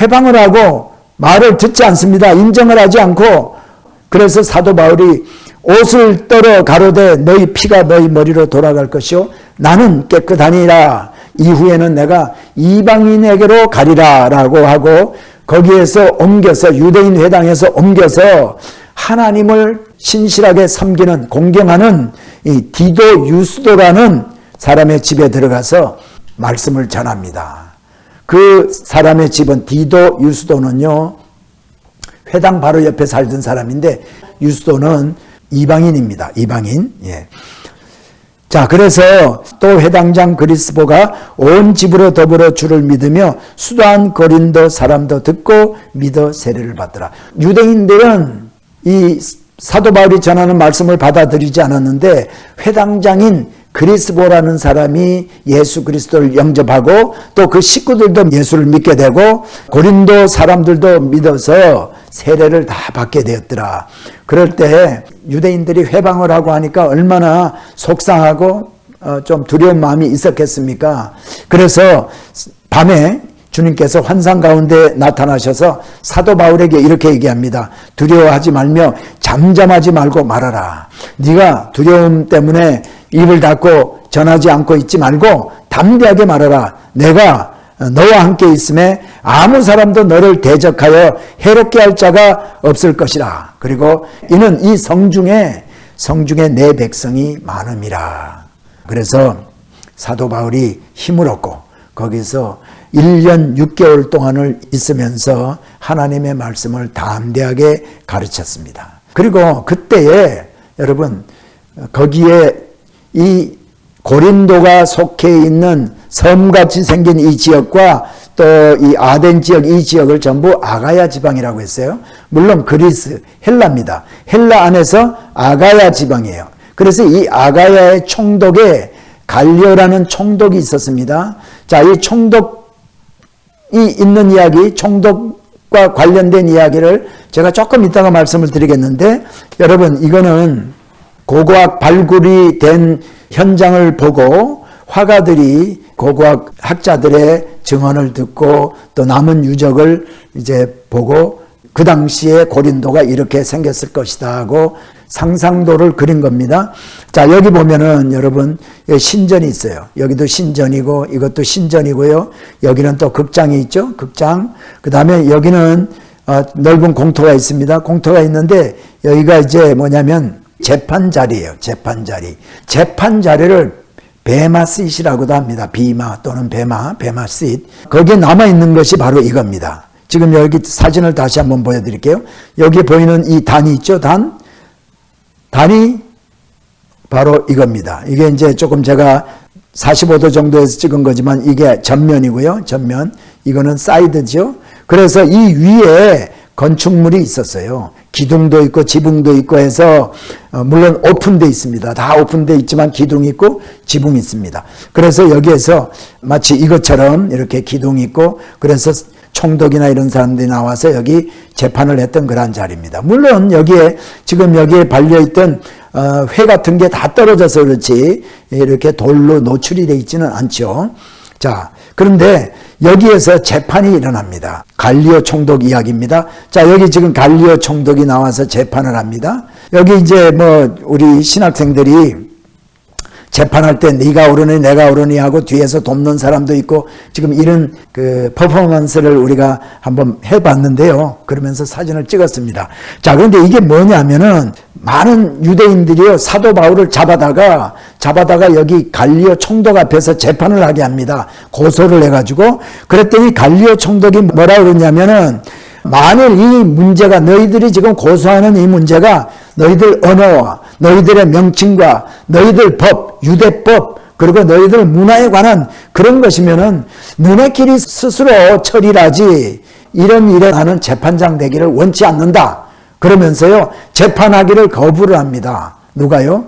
회방을 하고 말을 듣지 않습니다. 인정을 하지 않고. 그래서 사도 바울이 옷을 떨어 가로되 너희 피가 너희 머리로 돌아갈 것이요 나는 깨끗하니라. 이후에는 내가 이방인에게로 가리라 라고 하고 거기에서 옮겨서 유대인 회당에서 옮겨서 하나님을 신실하게 섬기는 공경하는 이 디도 유스도라는 사람의 집에 들어가서 말씀을 전합니다. 그 사람의 집은 디도 유스도는요 회당 바로 옆에 살던 사람인데 유스도는 이방인입니다. 이방인. 예. 자, 그래서 또 회당장 그리스보가 온 집으로 더불어 주를 믿으며 수도한 고린도 사람도 듣고 믿어 세례를 받더라. 유대인들은 이 사도 바울이 전하는 말씀을 받아들이지 않았는데 회당장인 그리스보라는 사람이 예수 그리스도를 영접하고 또 그 식구들도 예수를 믿게 되고 고린도 사람들도 믿어서 세례를 다 받게 되었더라. 그럴 때 유대인들이 회방을 하고 하니까 얼마나 속상하고 좀 두려운 마음이 있었겠습니까? 그래서 밤에 주님께서 환상 가운데 나타나셔서 사도 바울에게 이렇게 얘기합니다. 두려워하지 말며 잠잠하지 말고 말하라. 네가 두려움 때문에 입을 닫고 전하지 않고 있지 말고 담대하게 말하라. 내가 너와 함께 있음에 아무 사람도 너를 대적하여 해롭게 할 자가 없을 것이라. 그리고 이는 이 성중에 내 백성이 많음이라. 그래서 사도 바울이 힘을 얻고 거기서 1년 6개월 동안을 있으면서 하나님의 말씀을 담대하게 가르쳤습니다. 그리고 그때에 여러분 거기에 이 고린도가 속해 있는 섬같이 생긴 이 지역과 또 이 아덴 지역 이 지역을 전부 아가야 지방이라고 했어요. 물론 그리스, 헬라입니다. 헬라 안에서 아가야 지방이에요. 그래서 이 아가야의 총독에 갈리오라는 총독이 있었습니다. 자, 이 총독이 있는 이야기, 총독과 관련된 이야기를 제가 조금 이따가 말씀을 드리겠는데 여러분 이거는 고고학 발굴이 된 현장을 보고 화가들이 고고학 학자들의 증언을 듣고 또 남은 유적을 이제 보고 그 당시에 고린도가 이렇게 생겼을 것이다 하고 상상도를 그린 겁니다. 자, 여기 보면은 여러분 신전이 있어요. 여기도 신전이고 이것도 신전이고요. 여기는 또 극장이 있죠. 극장. 그 다음에 여기는 넓은 공터가 있습니다. 공터가 있는데 여기가 이제 뭐냐면 재판 자리예요. 재판 자리. 재판 자리를 베마 싯이라고도 합니다. 비마 또는 베마 싯. 거기에 남아있는 것이 바로 이겁니다. 지금 여기 사진을 다시 한번 보여드릴게요. 여기 보이는 이 단이 있죠? 단이 바로 이겁니다. 이게 이제 조금 제가 45도 정도에서 찍은 거지만 이게 전면이고요. 전면. 이거는 사이드죠. 그래서 이 위에 건축물이 있었어요. 기둥도 있고 지붕도 있고 해서 물론 오픈되어 있습니다. 다 오픈되어 있지만 기둥이 있고 지붕이 있습니다. 그래서 여기에서 마치 이것처럼 이렇게 기둥이 있고 그래서 총독이나 이런 사람들이 나와서 여기 재판을 했던 그런 자리입니다. 물론 여기에 지금 여기에 발려있던 회 같은 게 다 떨어져서 그렇지 이렇게 돌로 노출이 되어 있지는 않죠. 자, 그런데 여기에서 재판이 일어납니다. 갈리오 총독 이야기입니다. 자, 여기 지금 갈리오 총독이 나와서 재판을 합니다. 여기 이제 뭐 우리 신학생들이 재판할 때 네가 옳으니 내가 옳으니 하고 뒤에서 돕는 사람도 있고 지금 이런 그 퍼포먼스를 우리가 한번 해봤는데요. 그러면서 사진을 찍었습니다. 자, 그런데 이게 뭐냐면은 많은 유대인들이요 사도 바울을 잡아다가 여기 갈리오 총독 앞에서 재판을 하게 합니다. 고소를 해가지고 그랬더니 갈리오 총독이 뭐라 그러냐면은 만일 이 문제가 너희들이 지금 고소하는 이 문제가 너희들 언어와 너희들의 명칭과 너희들 법, 유대법 그리고 너희들 문화에 관한 그런 것이면은 너네끼리 스스로 처리를 하지 이런 일에 나는 재판장 되기를 원치 않는다. 그러면서요 재판하기를 거부를 합니다. 누가요?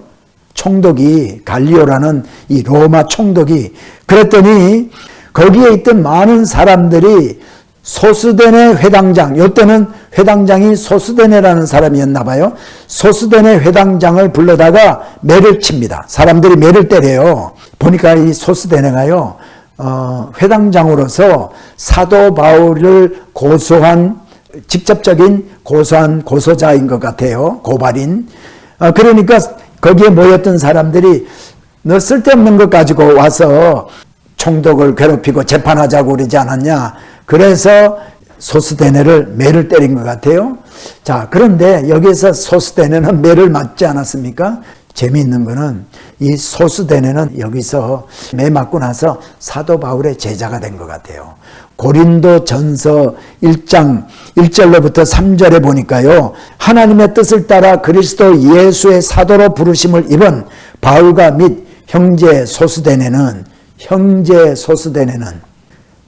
총독이 갈리오라는 이 로마 총독이 그랬더니 거기에 있던 많은 사람들이 소스데네 회당장, 이때는 회당장이 소스데네라는 사람이었나 봐요. 소스데네 회당장을 불러다가 매를 칩니다. 사람들이 매를 때려요. 보니까 이 소스데네가요 회당장으로서 사도 바울을 고소한 직접적인 고소한 고소자인 것 같아요. 고발인. 그러니까 거기에 모였던 사람들이 너 쓸데없는 것 가지고 와서 총독을 괴롭히고 재판하자고 그러지 않았냐. 그래서 소스데네를 매를 때린 것 같아요. 자, 그런데 여기서 소스데네는 매를 맞지 않았습니까? 재미있는 거는 이 소스데네는 여기서 매 맞고 나서 사도 바울의 제자가 된 것 같아요. 고린도 전서 1장 1절로부터 3절에 보니까요. 하나님의 뜻을 따라 그리스도 예수의 사도로 부르심을 입은 바울과 및 형제 소스데네는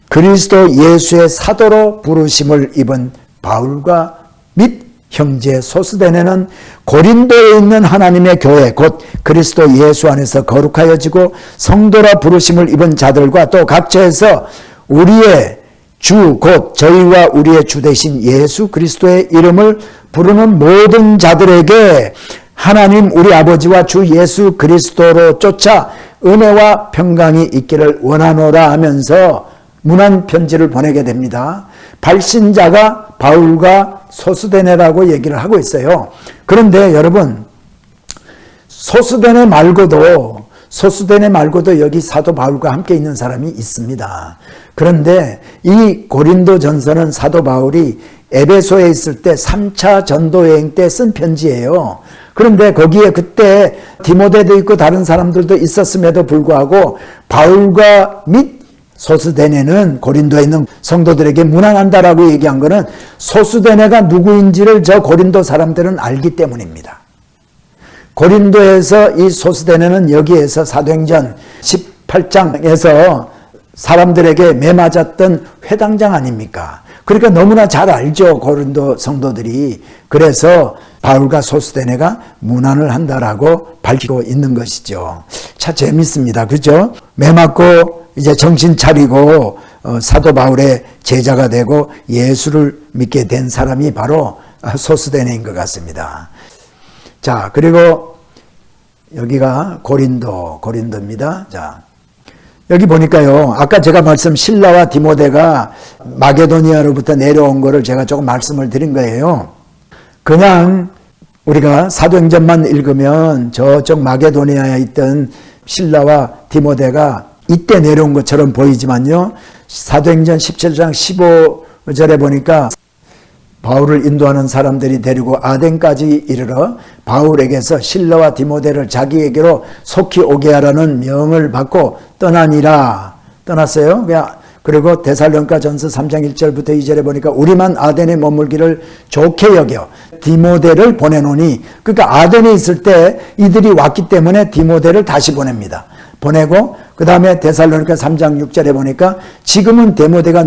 그리스도 예수의 사도로 부르심을 입은 바울과 및 형제 소스데네는 고린도에 있는 하나님의 교회 곧 그리스도 예수 안에서 거룩하여지고 성도라 부르심을 입은 자들과 또 각처에서 우리의 주 곧 저희와 우리의 주 되신 예수 그리스도의 이름을 부르는 모든 자들에게 하나님 우리 아버지와 주 예수 그리스도로 쫓아 은혜와 평강이 있기를 원하노라 하면서 문안 편지를 보내게 됩니다. 발신자가 바울과 소스데네라고 얘기를 하고 있어요. 그런데 여러분 소스데네 말고도 여기 사도 바울과 함께 있는 사람이 있습니다. 그런데 이 고린도 전서는 사도 바울이 에베소에 있을 때 3차 전도 여행 때 쓴 편지예요. 그런데 거기에 그때 디모데도 있고 다른 사람들도 있었음에도 불구하고 바울과 및 소스데네는 고린도에 있는 성도들에게 문안한다라고 얘기한 것은 소스데네가 누구인지를 저 고린도 사람들은 알기 때문입니다. 고린도에서 이 소스데네는 여기에서 사도행전 18장에서 사람들에게 매맞았던 회당장 아닙니까? 그러니까 너무나 잘 알죠, 고린도 성도들이. 그래서 바울과 소스데네가 문안을 한다라고 밝히고 있는 것이죠. 참 재밌습니다. 그죠? 매맞고 이제 정신 차리고 사도 바울의 제자가 되고 예수를 믿게 된 사람이 바로 소스데네인 것 같습니다. 자, 그리고 여기가 고린도입니다. 자, 여기 보니까요, 아까 제가 신라와 디모데가 마게도니아로부터 내려온 거를 제가 조금 말씀을 드린 거예요. 그냥 우리가 사도행전만 읽으면 저쪽 마게도니아에 있던 신라와 디모데가 이때 내려온 것처럼 보이지만요, 사도행전 17장 15절에 보니까 바울을 인도하는 사람들이 데리고 아덴까지 이르러 바울에게서 실라와 디모데를 자기에게로 속히 오게 하라는 명을 받고 떠났어요. 그리고 데살로니가 전서 3장 1절부터 2절에 보니까 우리만 아덴에 머물기를 좋게 여겨 디모데를 보내노니, 그러니까 아덴에 있을 때 이들이 왔기 때문에 디모데를 다시 보냅니다. 보내고 그 다음에 데살로니가 3장 6절에 보니까 지금은 디모데가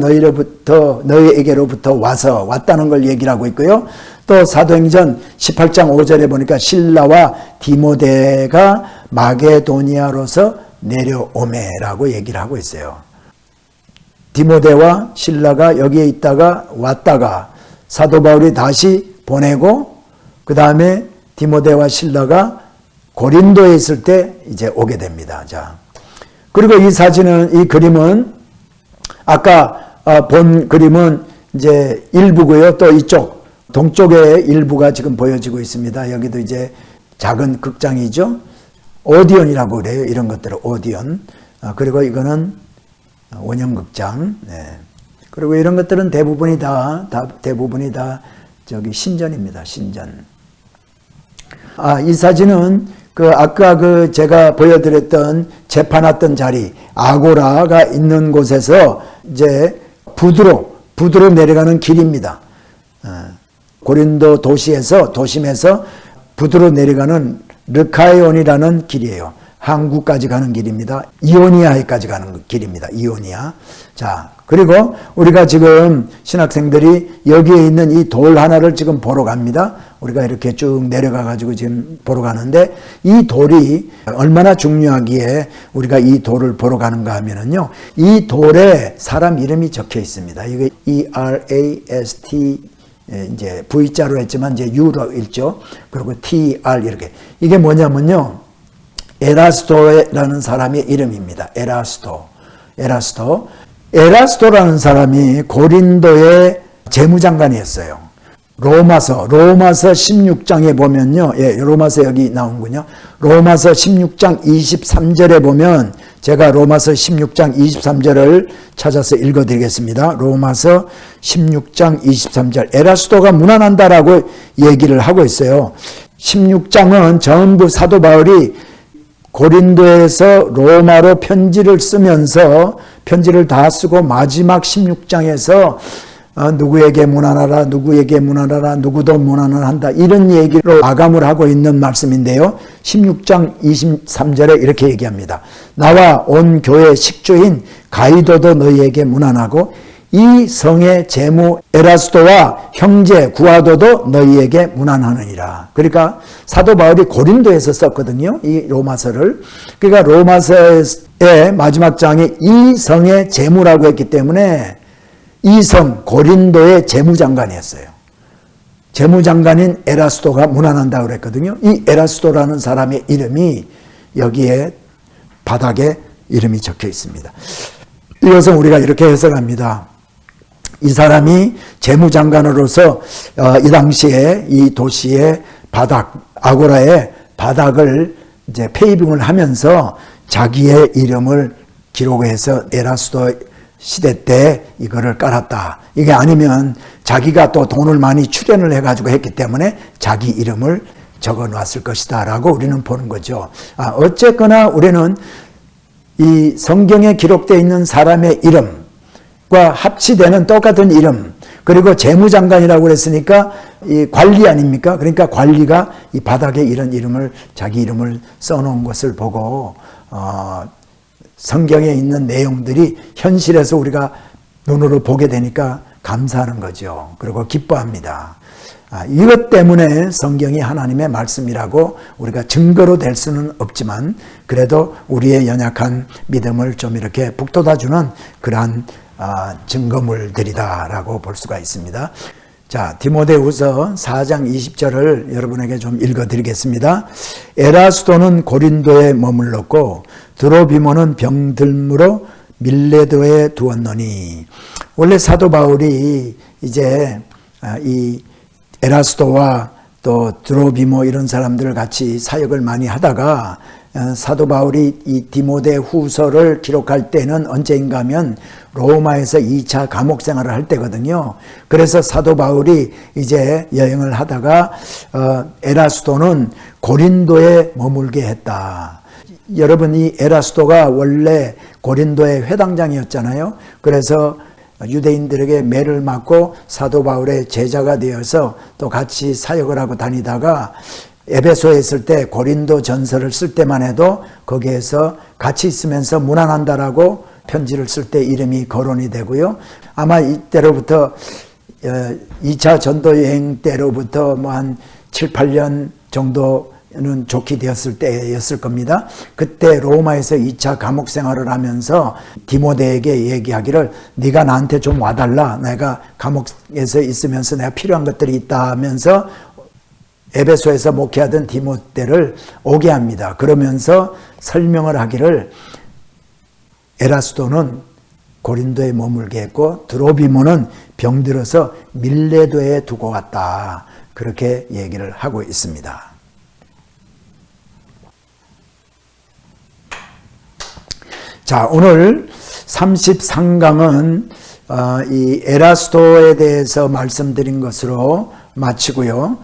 너희에게로부터 왔다는 걸 얘기를 하고 있고요. 또 사도행전 18장 5절에 보니까 실라와 디모데가 마게도니아로서 내려오매라고 얘기를 하고 있어요. 디모데와 실라가 여기에 있다가 왔다가 사도 바울이 다시 보내고 그 다음에 디모데와 실라가 고린도에 있을 때 이제 오게 됩니다. 자, 그리고 이 그림은 아까 본 그림은 이제 일부고요. 또 이쪽 동쪽의 일부가 지금 보여지고 있습니다. 여기도 이제 작은 극장이죠. 오디온이라고 그래요. 이런 것들을 오디온. 그리고 이거는 원형극장. 네. 그리고 이런 것들은 대부분이 다 저기 신전입니다. 신전. 이 사진은 아까 제가 보여드렸던 재판했던 자리, 아고라가 있는 곳에서 이제 부두로 내려가는 길입니다. 고린도 도심에서 부두로 내려가는 르카이온이라는 길이에요. 한국까지 가는 길입니다. 이오니아에까지 가는 길입니다. 이오니아. 자, 그리고 우리가 지금 신학생들이 여기에 있는 이 돌 하나를 지금 보러 갑니다. 우리가 이렇게 쭉 내려가 가지고 지금 보러 가는데, 이 돌이 얼마나 중요하기에 우리가 이 돌을 보러 가는가 하면은요, 이 돌에 사람 이름이 적혀 있습니다. 이게 ERAST, 이제 V자로 했지만 이제 U로 읽죠. 그리고 TR 이렇게. 이게 뭐냐면요, 에라스토라는 사람의 이름입니다. 에라스토라는 사람이 고린도의 재무장관이었어요. 로마서 16장에 보면요. 로마서 여기 나오는군요. 로마서 16장 23절에 보면, 제가 로마서 16장 23절을 찾아서 읽어드리겠습니다. 로마서 16장 23절. 에라스토가 문안한다라고 얘기를 하고 있어요. 16장은 전부 사도 바울이 고린도에서 로마로 편지를 쓰면서 편지를 다 쓰고 마지막 16장에서 누구에게 문안하라, 누구도 문안을 한다, 이런 얘기로 마감을 하고 있는 말씀인데요. 16장 23절에 이렇게 얘기합니다. 나와 온 교회 식주인 가이도도 너희에게 문안하고 이 성의 제무 에라스도와 형제 구아도도 너희에게 문안하느니라. 그러니까 사도 바울이 고린도에서 썼거든요, 이 로마서를. 그러니까 로마서의 마지막 장에 이 성의 제무라고 했기 때문에 이 성 고린도의 재무장관이었어요. 재무장관인 에라스도가 문안한다고 그랬거든요. 이 에라스도라는 사람의 이름이 여기에 바닥에 이름이 적혀 있습니다. 이것은 우리가 이렇게 해석합니다. 이 사람이 재무장관으로서 이 당시에 이 도시의 아고라의 바닥을 이제 페이빙을 하면서 자기의 이름을 기록해서 에라스도 시대 때 이거를 깔았다. 이게 아니면 자기가 또 돈을 많이 출연을 해가지고 했기 때문에 자기 이름을 적어 놨을 것이다 라고 우리는 보는 거죠. 어쨌거나 우리는 이 성경에 기록되어 있는 사람의 이름과 합치되는 똑같은 이름, 그리고 재무장관이라고 그랬으니까 이 관리 아닙니까? 그러니까 관리가 이 바닥에 이런 이름을, 자기 이름을 써놓은 것을 보고 성경에 있는 내용들이 현실에서 우리가 눈으로 보게 되니까 감사하는 거죠. 그리고 기뻐합니다. 이것 때문에 성경이 하나님의 말씀이라고 우리가 증거로 될 수는 없지만 그래도 우리의 연약한 믿음을 좀 이렇게 북돋아주는 그러한 증거물들이다라고 볼 수가 있습니다. 자, 디모데후서 4장 20절을 여러분에게 좀 읽어드리겠습니다. 에라스도는 고린도에 머물렀고 드로비모는 병들므로 밀레도에 두었노니. 원래 사도 바울이 이제 이 에라스도와 또 드로비모 이런 사람들을 같이 사역을 많이 하다가 사도 바울이 이 디모데 후서를 기록할 때는 언제인가 하면 로마에서 2차 감옥 생활을 할 때거든요. 그래서 사도 바울이 이제 여행을 하다가 에라스도는 고린도에 머물게 했다. 여러분, 이 에라스도가 원래 고린도의 회당장이었잖아요. 그래서 유대인들에게 매를 맞고 사도 바울의 제자가 되어서 또 같이 사역을 하고 다니다가 에베소에 있을 때 고린도 전서를 쓸 때만 해도 거기에서 같이 있으면서 무난한다라고 편지를 쓸 때 이름이 거론이 되고요. 아마 이때로부터 2차 전도 여행 때로부터 뭐 한 7, 8년 정도는 좋게 되었을 때였을 겁니다. 그때 로마에서 2차 감옥 생활을 하면서 디모데에게 얘기하기를 네가 나한테 좀 와달라. 내가 감옥에서 있으면서 내가 필요한 것들이 있다 하면서 에베소에서 목회하던 디모데를 오게 합니다. 그러면서 설명을 하기를 에라스도는 고린도에 머물게 했고 드로비모는 병들어서 밀레도에 두고 갔다. 그렇게 얘기를 하고 있습니다. 자, 오늘 33강은 이 에라스도에 대해서 말씀드린 것으로 마치고요.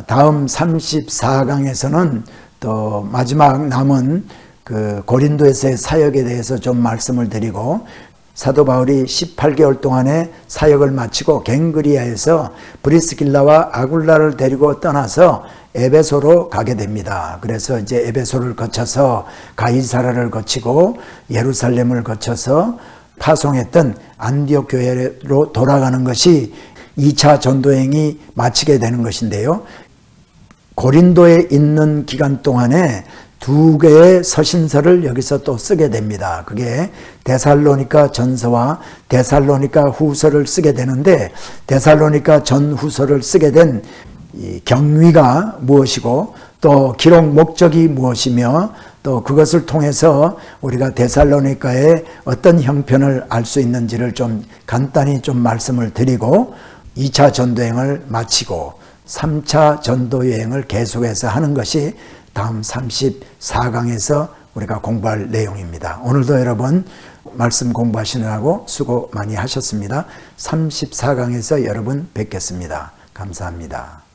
다음 34강에서는 또 마지막 남은 그 고린도에서의 사역에 대해서 좀 말씀을 드리고, 사도 바울이 18개월 동안의 사역을 마치고 갱그리아에서 브리스길라와 아굴라를 데리고 떠나서 에베소로 가게 됩니다. 그래서 이제 에베소를 거쳐서 가이사라를 거치고 예루살렘을 거쳐서 파송했던 안디옥 교회로 돌아가는 것이 2차 전도행이 마치게 되는 것인데요. 고린도에 있는 기간 동안에 2개의 서신서를 여기서 또 쓰게 됩니다. 그게 데살로니가 전서와 데살로니가 후서를 쓰게 되는데, 데살로니가 전 후서를 쓰게 된 이 경위가 무엇이고 또 기록 목적이 무엇이며 또 그것을 통해서 우리가 데살로니가의 어떤 형편을 알 수 있는지를 좀 간단히 좀 말씀을 드리고 2차 전도여행을 마치고 3차 전도여행을 계속해서 하는 것이 다음 34강에서 우리가 공부할 내용입니다. 오늘도 여러분 말씀 공부하시느라고 수고 많이 하셨습니다. 34강에서 여러분 뵙겠습니다. 감사합니다.